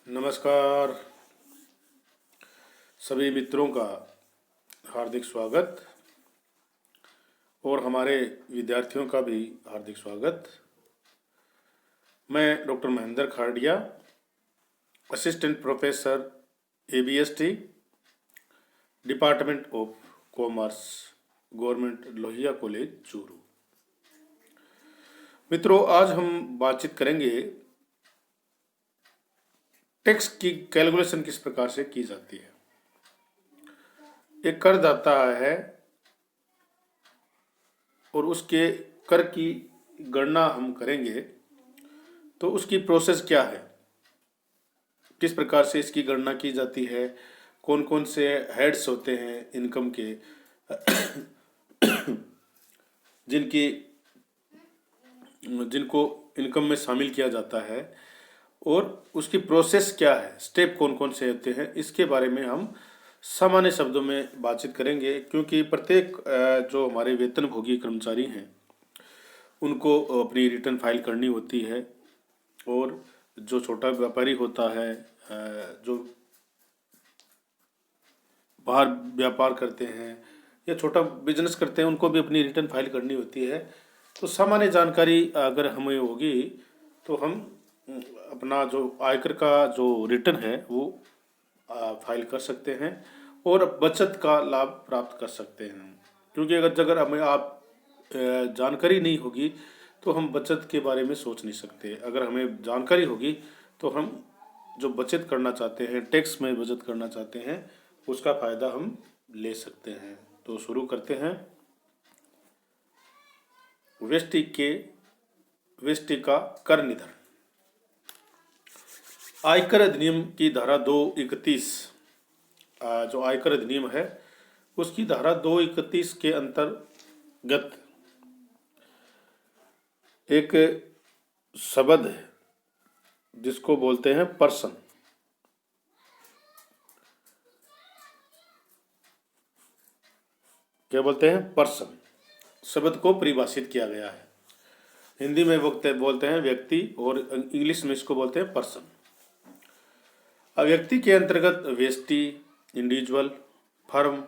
नमस्कार सभी मित्रों का हार्दिक स्वागत और हमारे विद्यार्थियों का भी हार्दिक स्वागत। मैं doctor Mahendra Khadia, assistant professor ABST, department of commerce, government Lohia college Churu. मित्रों, आज हम बातचीत करेंगे टैक्स की कैलकुलेशन किस प्रकार से की जाती है। एक करदाता है और उसके कर की गणना हम करेंगे तो उसकी प्रोसेस क्या है, किस प्रकार से इसकी गणना की जाती है, कौन कौन से हेड्स होते हैं इनकम के जिनको इनकम में शामिल किया जाता है, और उसकी प्रोसेस क्या है, स्टेप कौन कौन से होते हैं, इसके बारे में हम सामान्य शब्दों में बातचीत करेंगे। क्योंकि प्रत्येक जो हमारे वेतनभोगी कर्मचारी हैं उनको अपनी रिटर्न फाइल करनी होती है, और जो छोटा व्यापारी होता है, जो बाहर व्यापार करते हैं या छोटा बिजनेस करते हैं, उनको भी अपनी रिटर्न फाइल करनी होती है। तो सामान्य जानकारी अगर हमें होगी तो हम अपना जो आयकर का जो रिटर्न है वो फाइल कर सकते हैं और बचत का लाभ प्राप्त कर सकते हैं। क्योंकि अगर हमें जानकारी नहीं होगी तो हम बचत के बारे में सोच नहीं सकते। अगर हमें जानकारी होगी तो हम जो बचत करना चाहते हैं, टैक्स में बचत करना चाहते हैं, उसका फायदा हम ले सकते हैं। तो शुरू करते हैं। व्यष्टि का कर निधन। आयकर अधिनियम की धारा 231, जो आयकर अधिनियम है उसकी धारा 231 के अंतर्गत एक शब्द है जिसको बोलते हैं पर्सन। क्या बोलते हैं? पर्सन शब्द को परिभाषित किया गया है। हिंदी में बोलते हैं व्यक्ति और इंग्लिश में इसको बोलते हैं पर्सन। अब व्यक्ति के अंतर्गत व्यष्टि, इंडिविजुअल, फर्म,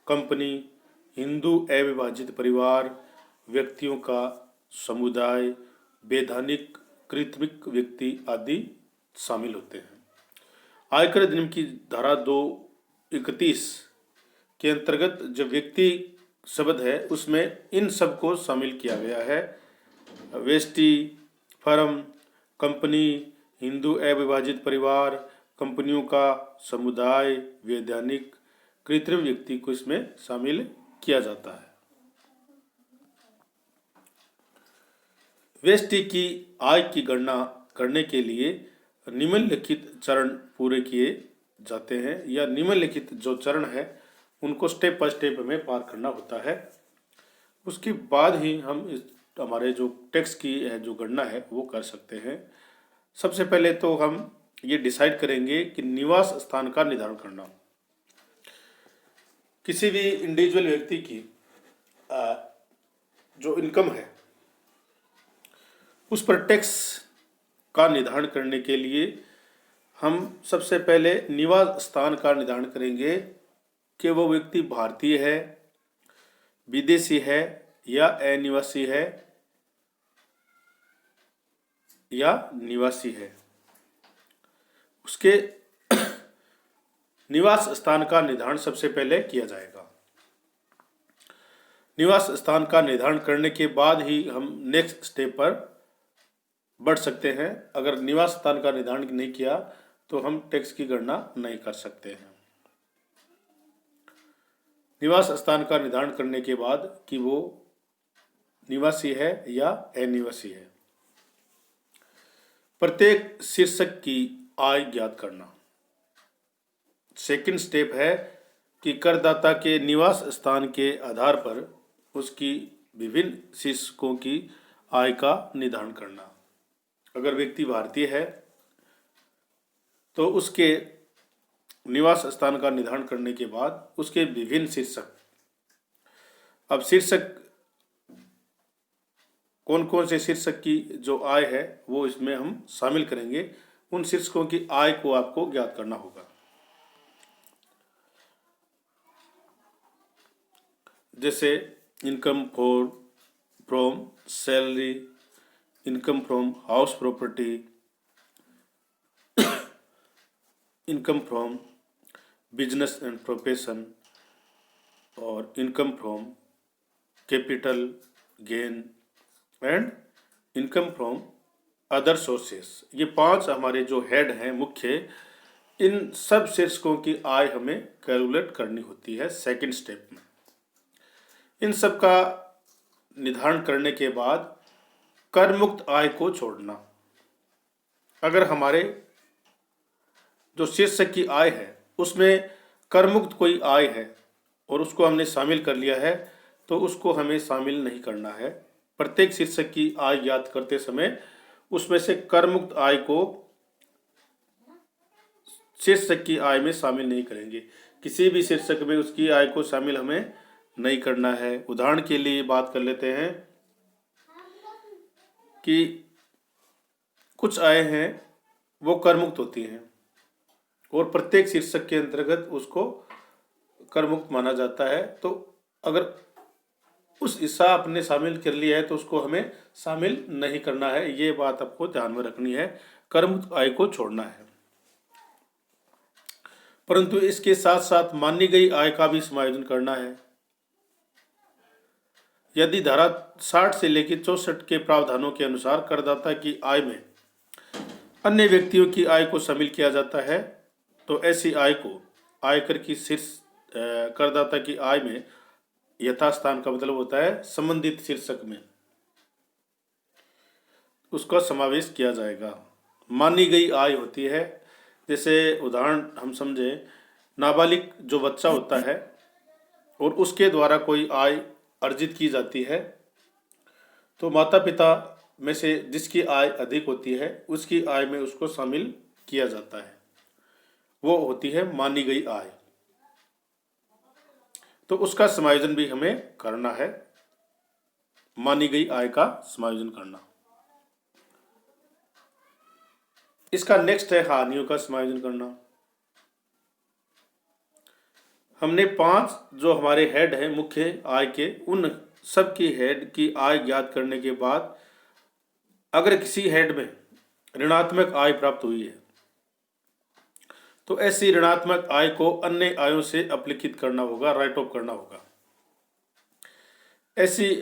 कंपनी, हिंदू अविभाजित परिवार, व्यक्तियों का समुदाय, वैधानिक कृत्रिम व्यक्ति आदि शामिल होते हैं। आयकर अधिनियम की धारा 231 के अंतर्गत जो व्यक्ति शब्द है उसमें इन सब को शामिल किया गया है। व्यष्टि, फर्म, कंपनी, हिंदू अविभाजित परिवार, कंपनियों का समुदाय, वैधानिक कृत्रिम व्यक्ति को इसमें शामिल किया जाता है। व्यष्टि की आय की गणना करने के लिए निम्नलिखित चरण पूरे किए जाते हैं, या निम्नलिखित जो चरण है उनको स्टेप बाय स्टेप हमें पार करना होता है। उसके बाद ही हम हमारे जो टैक्स की है जो गणना है वो कर सकते हैं। सबसे पहले तो हम ये डिसाइड करेंगे कि निवास स्थान का निर्धारण करना। किसी भी इंडिविजुअल व्यक्ति की जो इनकम है उस पर टैक्स का निर्धारण करने के लिए हम सबसे पहले निवास स्थान का निर्धारण करेंगे कि वो व्यक्ति भारतीय है, विदेशी है या अनिवासी है या निवासी है। उसके निवास स्थान का निर्धारण सबसे पहले किया जाएगा। निवास स्थान का निर्धारण करने के बाद ही हम नेक्स्ट स्टेप पर बढ़ सकते हैं। अगर निवास स्थान का निर्धारण नहीं किया तो हम टैक्स की गणना नहीं कर सकते हैं। निवास स्थान का निर्धारण करने के बाद कि वो निवासी है या अनिवासी है। प्रत्येक शीर्षक की आय ज्ञात करना। सेकंड स्टेप है कि करदाता के निवास स्थान के आधार पर उसकी विभिन्न शीर्षकों की आय का निर्धारण करना। अगर व्यक्ति भारतीय है तो उसके निवास स्थान का निर्धारण करने के बाद उसके विभिन्न शीर्षक, अब शीर्षक कौन कौन से शीर्षक की जो आय है वो इसमें हम शामिल करेंगे। उन शीर्षकों की आय को आपको ज्ञात करना होगा। जैसे income from salary, income from house property, income from business and profession और income from capital gain and income from other sources. ये 5 हमारे जो हेड हैं मुख्य, इन सब शीर्षकों की आय हमें कैलकुलेट करनी होती है सेकंड स्टेप में। इन सब का निर्धारण करने के बाद कर मुक्त आय को छोड़ना। अगर हमारे जो शीर्षक की आय है उसमें कर मुक्त कोई आय है और उसको हमने शामिल कर लिया है, तो उसको हमें शामिल नहीं करना है। प्रत्येक शीर्षक की आय ज्ञात करते समय उसमें से कर मुक्त आय को शीर्षक की आय में शामिल नहीं करेंगे। किसी भी शीर्षक में उसकी आय को शामिल हमें नहीं करना है। उदाहरण के लिए बात कर लेते हैं कि कुछ आय हैं वो कर मुक्त होती हैं और प्रत्येक शीर्षक के अंतर्गत उसको कर मुक्त माना जाता है। तो अगर उस हिस्सा आपने शामिल कर लिया है तो उसको हमें शामिल नहीं करना है। ये बात आपको ध्यान में रखनी है, कर मुक्त आय को छोड़ना है। परंतु इसके साथ साथ मानी गई आय का भी समायोजन करना है। यदि धारा 60 से लेकर 64 के प्रावधानों के अनुसार करदाता की आय में अन्य व्यक्तियों की आय को शामिल किया जाता है, तो ऐसी आय को आयकर की शीर्ष करदाता की आय में यथास्थान का मतलब होता है संबंधित शीर्षक में उसका समावेश किया जाएगा। मानी गई आय होती है, जैसे उदाहरण हम समझे, नाबालिग जो बच्चा होता है और उसके द्वारा कोई आय अर्जित की जाती है, तो माता पिता में से जिसकी आय अधिक होती है उसकी आय में उसको शामिल किया जाता है, वो होती है मानी गई आय। तो उसका समायोजन भी हमें करना है, मानी गई आय का समायोजन करना। इसका नेक्स्ट है हानियों का समायोजन करना। हमने 5 जो हमारे हेड हैं मुख्य आय के, उन सब की हेड की आय ज्ञात करने के बाद अगर किसी हेड में ऋणात्मक आय प्राप्त हुई है तो ऐसी ऋणात्मक आय को अन्य आयों से अपलिखित करना होगा, राइट ऑफ करना होगा। ऐसी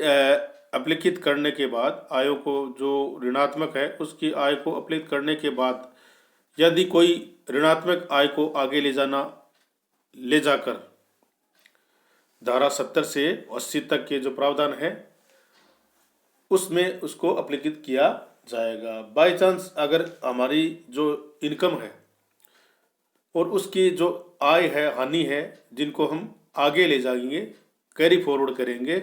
अपलिखित करने के बाद आयों को, जो ऋणात्मक है उसकी आय को अपलिखित करने के बाद यदि कोई ऋणात्मक आय को आगे ले जाकर धारा 70 से 80 तक के जो प्रावधान है उसमें उसको अपलिखित किया जाएगा। बाय चांस अगर हमारी जो इनकम है और उसकी जो आय है, हानि है, जिनको हम आगे ले जाएंगे, कैरी फॉरवर्ड करेंगे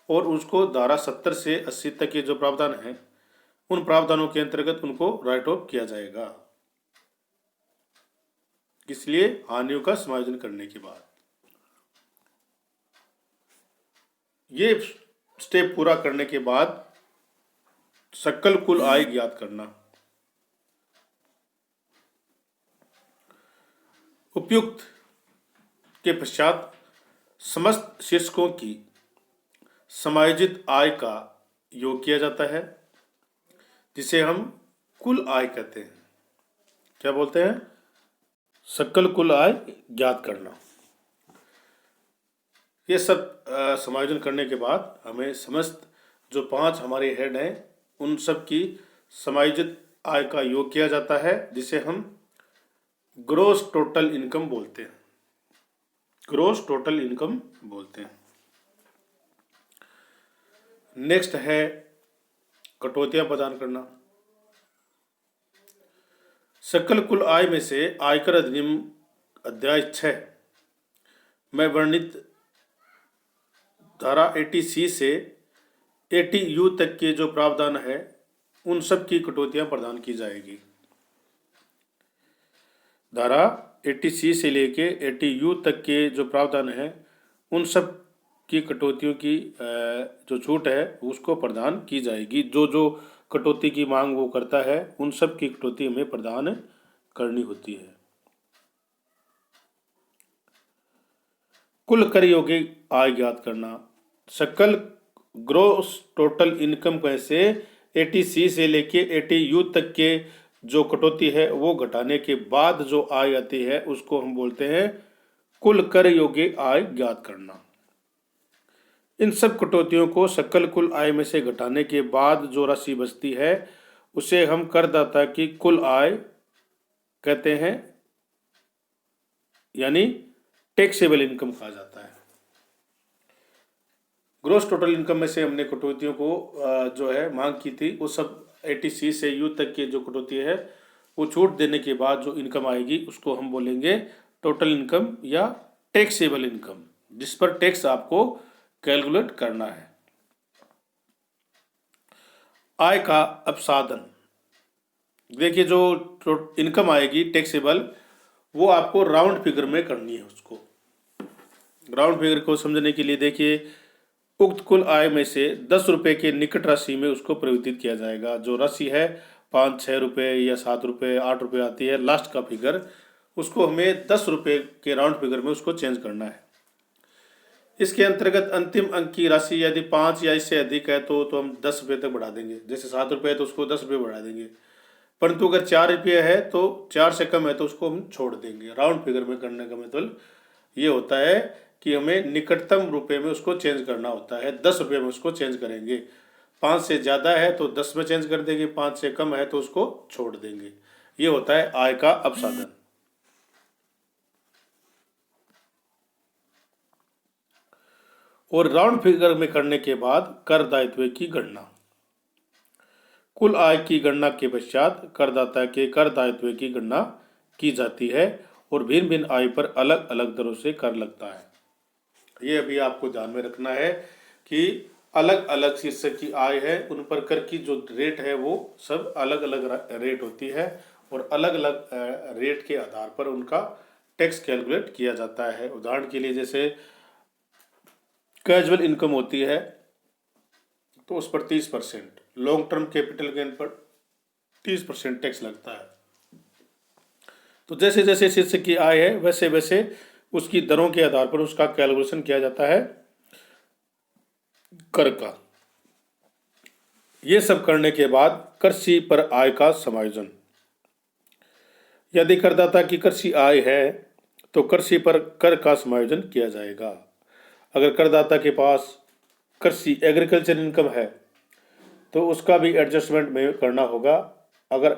और उसको धारा 70 से 80 तक के जो प्रावधान हैं उन प्रावधानों के अंतर्गत उनको राइट ऑफ किया जाएगा। इसलिए हानियों का समायोजन करने के बाद ये स्टेप पूरा करने के बाद सकल कुल आय ज्ञात करना। उपयुक्त के पश्चात समस्त शीर्षकों की समायोजित आय का योग किया जाता है, जिसे हम कुल आय कहते हैं। क्या बोलते हैं? सकल कुल आय ज्ञात करना। ये सब समायोजन करने के बाद हमें समस्त जो 5 हमारे हेड हैं उन सब की समायोजित आय का योग किया जाता है, जिसे हम ग्रोस टोटल इनकम बोलते हैं। ग्रोस टोटल इनकम बोलते हैं। नेक्स्ट है कटौतियां प्रदान करना। सकल कुल आय में से आयकर अधिनियम अध्याय 6 में वर्णित धारा 80C से 80U तक के जो प्रावधान है उन सब की कटौतियां प्रदान की जाएगी। धारा 80C से लेके 80U तक के जो प्रावधान है उन सब की कटौतियों की जो छूट है उसको प्रदान की जाएगी। जो जो कटौती की मांग वो करता है उन सब की कटौती हमें प्रदान करनी होती है। कुल कर योग्य आय ज्ञात करना। सकल ग्रोस टोटल इनकम में से 80C से लेके 80U तक के जो कटौती है वो घटाने के बाद जो आय आती है उसको हम बोलते हैं कुल कर योग्य आय ज्ञात करना। इन सब कटौतियों को सकल कुल आय में से घटाने के बाद जो राशि बचती है उसे हम करदाता की कुल आय कहते हैं, यानी टैक्सेबल इनकम कहा जाता है। ग्रोस टोटल इनकम में से हमने कटौतियों को जो है मांग की थी, वो सब 80C से U तक की जो कटौती है वो छूट देने के बाद जो इनकम आएगी उसको हम बोलेंगे टोटल इनकम या टैक्सेबल इनकम, जिस पर टैक्स आपको कैलकुलेट करना है। आय का अपसाधन। देखिए जो इनकम आएगी टैक्सेबल वो आपको राउंड फिगर में करनी है। उसको राउंड फिगर को समझने के लिए देखिए, उक्त कुल आय में से 10 रुपये के निकट राशि में उसको परिवर्तित किया जाएगा। जो राशि है 5-6 रुपये या 7 रुपये 8 रुपये आती है लास्ट का फिगर, उसको हमें 10 रुपये के राउंड फिगर में उसको चेंज करना है। इसके अंतर्गत अंतिम अंक की राशि यदि 5 या इससे अधिक है तो हम 10 रुपये तक बढ़ा देंगे। जैसे 7 रुपये है तो उसको 10 रुपये बढ़ा देंगे, परंतु अगर 4 रुपये है तो 4 से कम है तो उसको हम छोड़ देंगे। राउंड फिगर में करने का मतलब ये होता है कि हमें निकटतम रुपये में उसको चेंज करना होता है। 10 रुपये में उसको चेंज करेंगे। 5 से ज़्यादा है तो 10 में चेंज कर देंगे, 5 से कम है तो उसको छोड़ देंगे। ये होता है आय का अपसाधन। और राउंड फिगर में करने के बाद कर दायित्व की गणना। कुल आय की गणना के पश्चात करदाता के कर दायित्व की गणना की जाती है और भिन्न भिन्न आय पर अलग अलग दरों से कर लगता है। ये अभी आपको ध्यान में रखना है कि अलग अलग शीर्षक की आय है उन पर कर की जो रेट है वो सब अलग अलग रेट होती है और अलग अलग रेट के आधार पर उनका टैक्स कैलकुलेट किया जाता है। उदाहरण के लिए जैसे कैजुअल इनकम होती है तो उस पर 30%, लॉन्ग टर्म कैपिटल गेन पर 30% टैक्स लगता है। तो जैसे जैसे शीर्षक की आय है वैसे वैसे उसकी दरों के आधार पर उसका कैलकुलेशन किया जाता है कर का। ये सब करने के बाद कृषि पर आय का समायोजन। यदि करदाता की कृषि आय है तो कृषि पर कर का समायोजन किया जाएगा। अगर करदाता के पास कृषि एग्रीकल्चर इनकम है तो उसका भी एडजस्टमेंट में करना होगा। अगर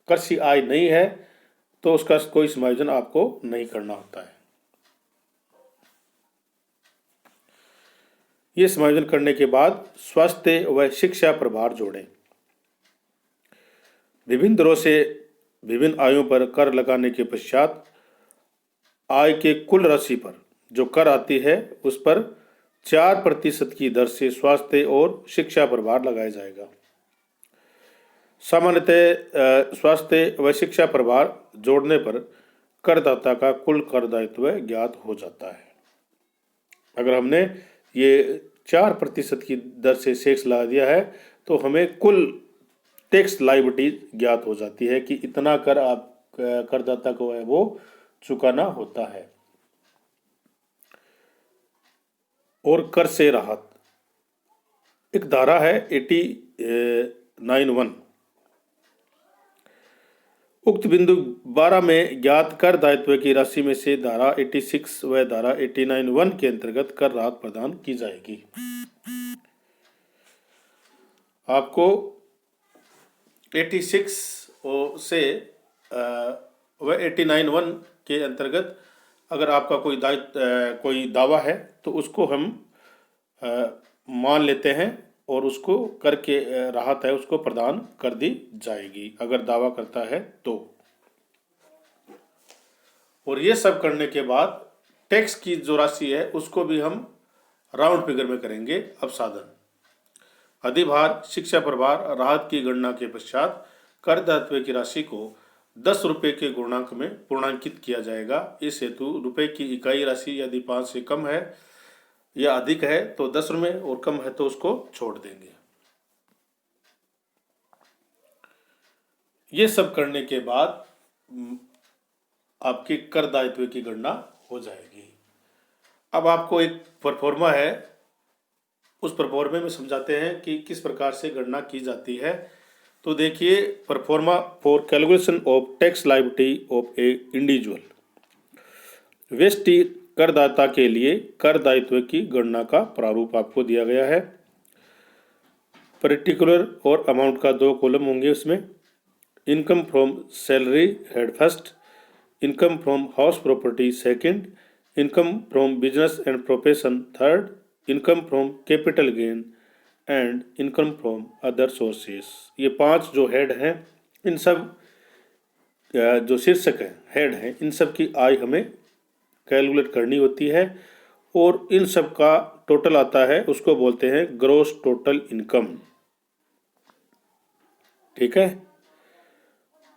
कृषि आय नहीं है तो उसका कोई समायोजन आपको नहीं करना होता है। ये समायोजन करने के बाद स्वास्थ्य व शिक्षा प्रभार जोड़ें। विभिन्न दरों से विभिन्न आयों पर कर लगाने के पश्चात आय के कुल राशि पर जो कर आती है उस पर 4% की दर से स्वास्थ्य और शिक्षा प्रभार लगाया जाएगा। सामान्यतः स्वास्थ्य व शिक्षा प्रभार जोड़ने पर करदाता का कुल कर दायित्व ज्ञात हो जाता है। अगर हमने ये 4% की दर से टैक्स लगा दिया है तो हमें कुल टैक्स लायबिलिटी ज्ञात हो जाती है कि इतना कर आप करदाता को है वो चुकाना होता है। और कर से राहत। एक धारा है 89(1). उक्त बिंदु 12 में ज्ञात कर दायित्व की राशि में से धारा 86 व धारा 89(1) के अंतर्गत कर राहत प्रदान की जाएगी। आपको 86 से व 89(1) के अंतर्गत अगर आपका कोई दावा है तो उसको हम मान लेते हैं और उसको करके राहत है उसको प्रदान कर दी जाएगी अगर दावा करता है तो। और ये सब करने के बाद टैक्स की जो राशि है उसको भी हम राउंड फिगर में करेंगे अपसाधन। अधिभार शिक्षा प्रभार राहत की गणना के पश्चात कर दायित्व की राशि को 10 रुपये के गुणांक में पूर्णांकित किया जाएगा। इस हेतु रुपये की इकाई राशि यदि 5 से कम है या अधिक है तो 10 रुपये और कम है तो उसको छोड़ देंगे। ये सब करने के बाद आपके कर दायित्व की गणना हो जाएगी। अब आपको एक परफॉर्मा है, उस परफॉर्मे में समझाते हैं कि किस प्रकार से गणना की जाती है। तो देखिए, pro forma for calculation of tax liability of A individual. व्यष्टि करदाता के लिए कर दायित्व की गणना का प्रारूप आपको दिया गया है। पर्टिकुलर और अमाउंट का 2 कॉलम होंगे उसमें। Income from salary head first, income from house property second, income from business and profession third, income from capital gain and income from other sources. ये 5 जो हेड हैं, इन सब जो शीर्षक हैं, हेड हैं, इन सब की आय हमें कैलकुलेट करनी होती है और इन सब का टोटल आता है, उसको बोलते हैं ग्रॉस टोटल इनकम। ठीक है।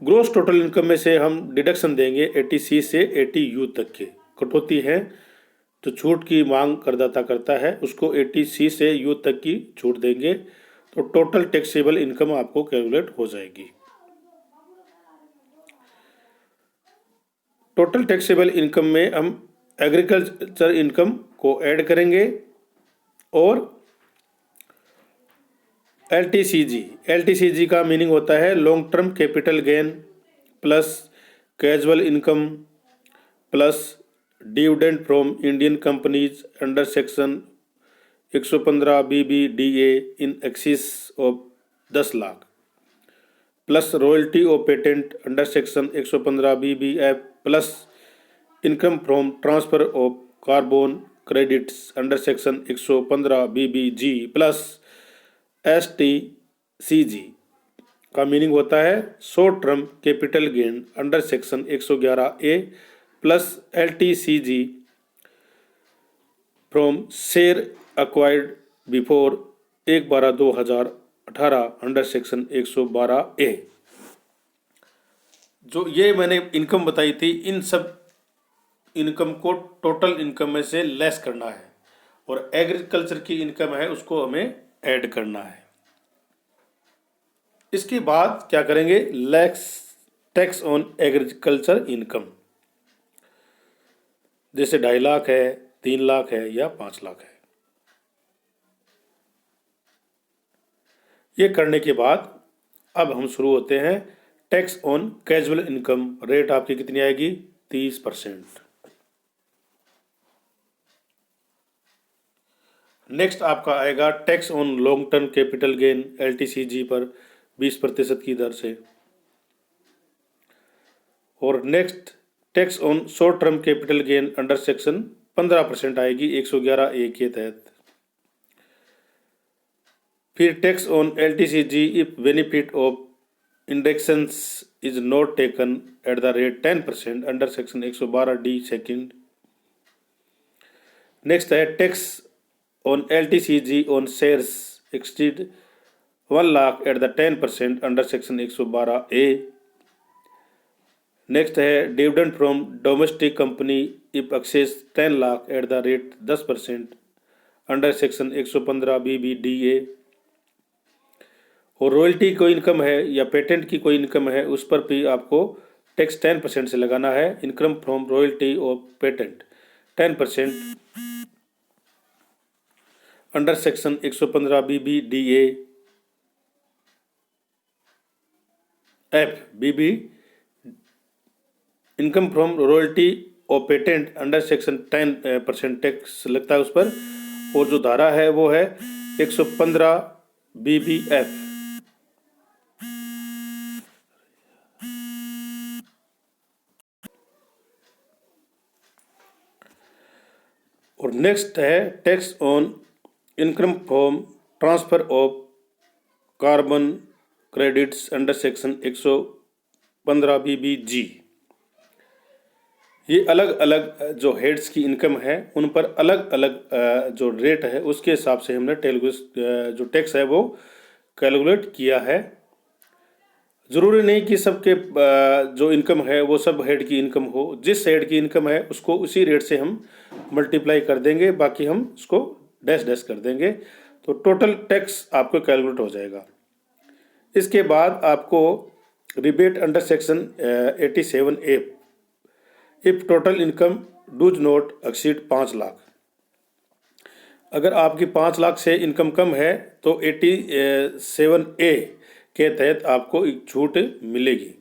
ग्रॉस टोटल इनकम में से हम डिडक्शन देंगे 80C से 80U तक के। कटौती है जो छूट की मांग करदाता करता है, उसको 80C से U तक की छूट देंगे, तो टोटल टैक्सेबल इनकम आपको कैलकुलेट हो जाएगी। टोटल टैक्सेबल इनकम में हम एग्रीकल्चर इनकम को ऐड करेंगे और LTCG का मीनिंग होता है long term capital gain plus casual income plus dividend from Indian companies under section 115 BBDA in axis of 10 lakh plus royalty of patent under section 115 BBF plus income from transfer of carbon credits under section 115 BBG plus STCG का meaning होता है short term capital gain under section 111A plus LTCG from share acquired before 1/12/2018 under section 112A। जो ये मैंने income बताई थी, इन सब income को टोटल इनकम में से लेस करना है और एग्रीकल्चर की इनकम है उसको हमें ऐड करना है। इसके बाद क्या करेंगे, less tax on agriculture income, जैसे 2.5 लाख है, 3 लाख है या 5 लाख है। ये करने के बाद अब हम शुरू होते हैं। Tax on casual income rate आपकी कितनी आएगी, 30%। नेक्स्ट आपका आएगा tax on long term capital gain LTCG पर 20% की दर से। और next tax on short term capital gain under section 15% आएगी 111A के तहत। फिर tax on LTCG if benefit of indexations is not taken at the rate 10% under section 112D second. Next है tax on LTCG on shares exceed 1 lakh at the 10% under section 112A। Next है dividend from domestic company if excess 10 lakh at the rate 10% under section 115 BBDA। और royalty कोई income है या patent की कोई income है, उस पर भी आपको टैक्स 10% से लगाना है। इनकम फ्रॉम रॉयल्टी और patent 10% under section 115 BBDA F BB। Income from royalty और पेटेंट अंडर सेक्शन 10% टैक्स लगता है उस पर। और जो धारा है वो है 115 BBF। और नेक्स्ट है tax on income from transfer of carbon credits under section 115 BBG। ये अलग अलग जो हेड्स की इनकम है उन पर अलग अलग जो रेट है उसके हिसाब से हमने जो टैक्स है वो कैलकुलेट किया है। ज़रूरी नहीं कि सबके जो इनकम है वो सब हेड की इनकम हो। जिस हेड की इनकम है उसको उसी रेट से हम मल्टीप्लाई कर देंगे, बाकी हम उसको डैश डैश कर देंगे, तो टोटल टैक्स आपको कैलकुलेट हो जाएगा। इसके बाद आपको rebate under section 87A if total income does not exceed 5 lakh. अगर आपकी 5 लाख से इनकम कम है तो 87A के तहत आपको एक छूट मिलेगी,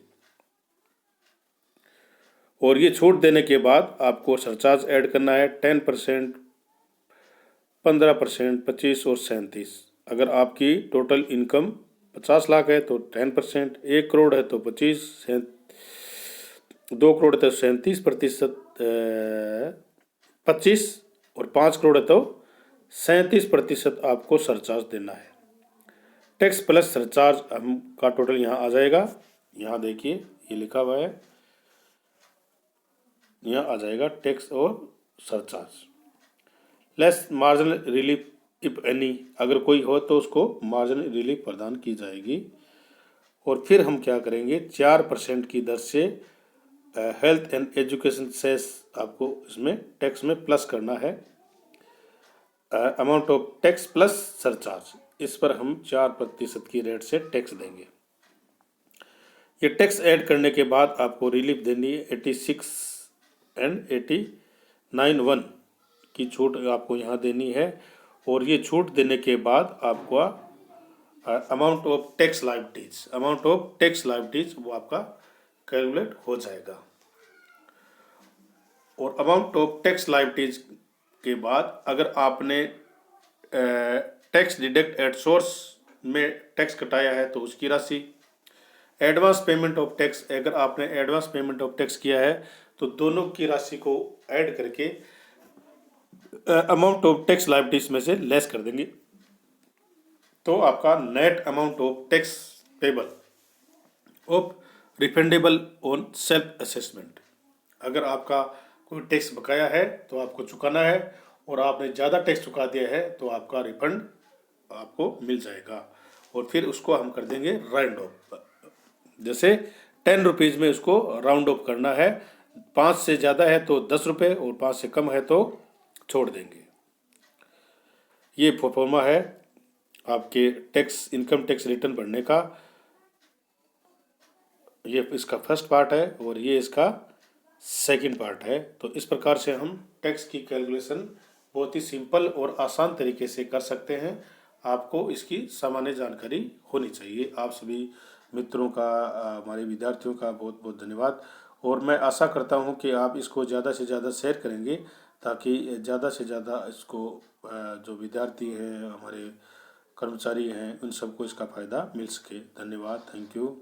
और ये छूट देने के बाद आपको सरचार्ज ऐड करना है 10%, 15%, 25 और 37। अगर आपकी टोटल इनकम 50 लाख है तो 10%, 1 करोड़ है तो 25, 2 करोड़ है तो 37%, 25 और 5 करोड़ है तो 37% आपको सरचार्ज देना है। टैक्स प्लस सरचार्ज हम का टोटल यहाँ आ जाएगा। यहाँ देखिए ये लिखा हुआ है, यहाँ आ जाएगा टैक्स और surcharge. Less marginal relief if any, अगर कोई हो तो उसको मार्जिनल रिलीफ प्रदान की जाएगी। और फिर हम क्या करेंगे, 4% की दर से हेल्थ एंड एजुकेशन सेस आपको इसमें टैक्स में प्लस करना है। Amount of tax plus surcharge, इस पर हम 4% की रेट से टैक्स देंगे। ये टैक्स ऐड करने के बाद आपको रिलीफ देनी है 86 एंड 89(1) की छूट आपको यहाँ देनी है। और ये छूट देने के बाद आपको अमाउंट ऑफ टैक्स लायबिलिटीज वो आपका कैलकुलेट हो जाएगा। और अमाउंट ऑफ टैक्स लायबिलिटीज के बाद अगर आपने टैक्स डिडक्ट एट सोर्स में टैक्स कटाया है तो उसकी राशि, एडवांस पेमेंट ऑफ टैक्स, अगर आपने एडवांस पेमेंट ऑफ टैक्स किया है तो दोनों की राशि को ऐड करके अमाउंट ऑफ टैक्स लायबिलिटीज में से लेस कर देंगे, तो आपका net amount of tax payable of refundable on self assessment. अगर आपका कोई टैक्स बकाया है तो आपको चुकाना है, और आपने ज़्यादा टैक्स चुका दिया है तो आपका रिफंड आपको मिल जाएगा। और फिर उसको हम कर देंगे राउंड ऑफ, जैसे 10 रुपीज़ में उसको राउंड ऑफ करना है। 5 से ज़्यादा है तो 10 रुपये, और 5 से कम है तो छोड़ देंगे। ये प्रोफार्मा है आपके टैक्स इनकम टैक्स रिटर्न भरने का। ये इसका फर्स्ट पार्ट है और ये इसका सेकंड पार्ट है। तो इस प्रकार से हम टैक्स की कैलकुलेशन बहुत ही सिंपल और आसान तरीके से कर सकते हैं। आपको इसकी सामान्य जानकारी होनी चाहिए। आप सभी मित्रों का, हमारे विद्यार्थियों का बहुत बहुत धन्यवाद। और मैं आशा करता हूं कि आप इसको ज़्यादा से ज़्यादा शेयर करेंगे, ताकि ज़्यादा से ज़्यादा इसको जो विद्यार्थी हैं, हमारे कर्मचारी हैं, उन सबको इसका फ़ायदा मिल सके। धन्यवाद, थैंक यू।